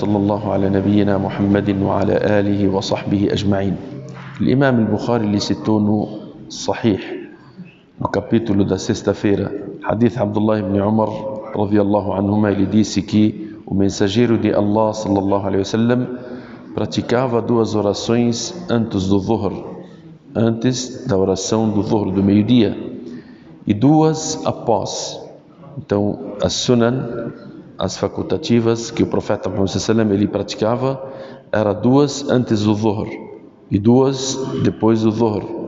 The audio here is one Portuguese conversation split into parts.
صلى الله على نبينا محمد وعلى آله وصحبه أجمعين. الإمام البخاري اللي citou صحيح no capítulo da sexta-feira, hadith Abdullah ibn Umar radiyallahu anhuma, ele disse que o mensageiro de Allah sallallahu alaihi wasallam praticava duas orações antes do Dhuhr, antes da oração do Dhuhr do meio-dia, e duas após. Então, as sunan, as facultativas que o profeta Muhammad sallallahu alaihi wasallam ele praticava, era duas antes do Dhuhr e duas depois do Dhuhr.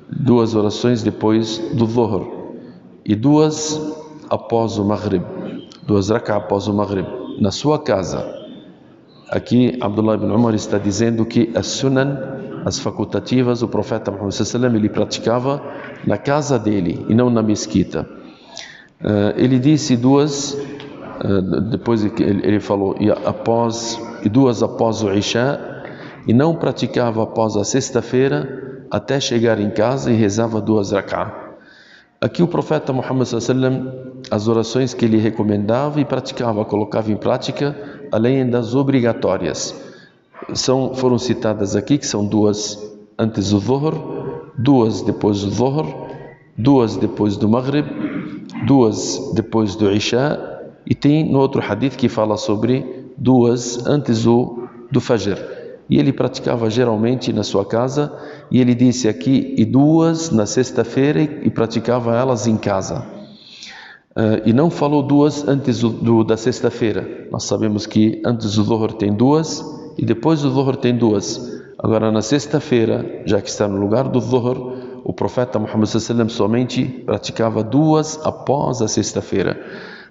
Duas orações depois do Dhuhr e duas após o Maghrib, duas rak'ah após o Maghrib, na sua casa. Aqui Abdullah ibn Umar está dizendo que as sunan, as facultativas, o profeta Muhammad sallallahu alaihi wasallam ele praticava na casa dele e não na mesquita. Ele disse duas, depois ele falou e duas após o Isha, e não praticava após a sexta-feira até chegar em casa e rezava duas rak'ah. Aqui o profeta Muhammad sallallahu alaihi wasallam, as orações que ele recomendava e praticava, colocava em prática, além das obrigatórias, foram citadas aqui, que são duas antes do Dhuhr, duas depois do Dhuhr, duas depois do Maghrib, duas depois do Isha, e tem no outro hadith que fala sobre duas antes do Fajr. E ele praticava geralmente na sua casa, e ele disse aqui, e duas na sexta-feira, e praticava elas em casa. E não falou duas antes da sexta-feira. Nós sabemos que antes do Dhuhr tem duas, e depois do Dhuhr tem duas. Agora na sexta-feira, já que está no lugar do Dhuhr, o profeta Muhammad sallallahu alaihi wasallam somente praticava duas após a sexta-feira.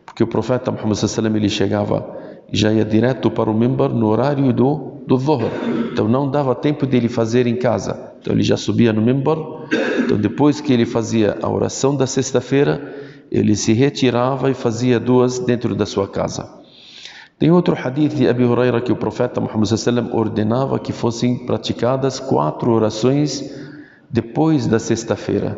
Porque o profeta Muhammad sallallahu alaihi wasallam ele chegava e já ia direto para o mimbar no horário do Dhuhr. Então não dava tempo dele fazer em casa. Então ele já subia no mimbar. Então depois que ele fazia a oração da sexta-feira, ele se retirava e fazia duas dentro da sua casa. Tem outro hadith de Abi Huraira que o profeta Muhammad sallallahu alaihi wasallam ordenava que fossem praticadas 4 orações depois da sexta-feira.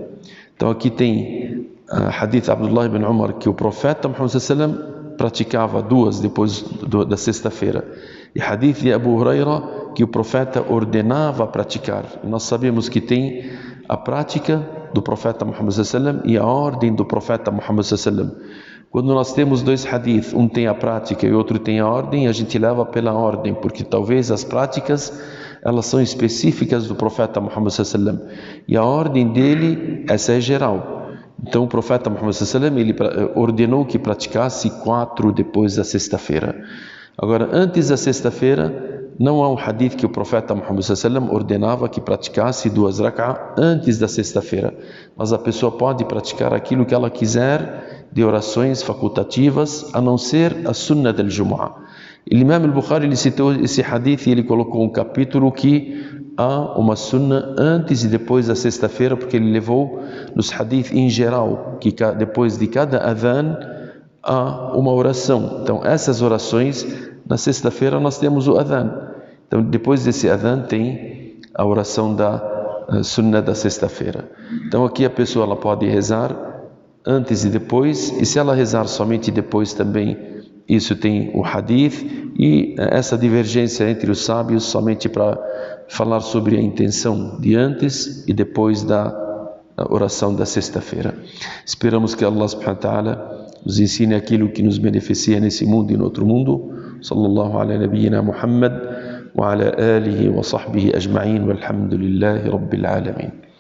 Então aqui tem hadith Abdullah ibn Umar que o profeta Muhammad sallallahu alaihi wasallam praticava duas depois da sexta-feira, e hadith de Abu Huraira que o profeta ordenava praticar. E nós sabemos que tem a prática do profeta Muhammad sallallahu alaihi wasallam e a ordem do profeta Muhammad sallallahu alaihi wasallam. Quando nós temos dois hadith, um tem a prática e outro tem a ordem, a gente leva pela ordem, porque talvez as práticas elas são específicas do profeta Muhammad sallallahu alaihi wasallam, e a ordem dele, essa é geral. Então o profeta Muhammad sallallahu alaihi wasallam ele ordenou que praticasse 4 depois da sexta-feira. Agora, antes da sexta-feira, não há um hadith que o profeta Muhammad sallallahu alaihi wasallam ordenava que praticasse 2 rak'ah antes da sexta-feira. Mas a pessoa pode praticar aquilo que ela quiser de orações facultativas, a não ser a sunnah del Jumu'ah. O Imam al-Bukhari ele citou esse hadith e ele colocou um capítulo que há uma sunnah antes e depois da sexta-feira, porque ele levou nos hadith em geral, que depois de cada adhan há uma oração. Então essas orações, na sexta-feira nós temos o adhan. Então depois desse adhan tem a oração da sunnah da sexta-feira. Então aqui a pessoa ela pode rezar antes e depois, e se ela rezar somente depois também, isso tem o hadith, e essa divergência entre os sábios somente para falar sobre a intenção de antes e depois da oração da sexta-feira. Esperamos que Allah subhanahu wa ta'ala nos ensine aquilo que nos beneficia nesse mundo e no outro mundo. Sallallahu ala nabiyyina Muhammad wa ala alihi wa sahbihi ajma'in walhamdulillahi rabbil alamin.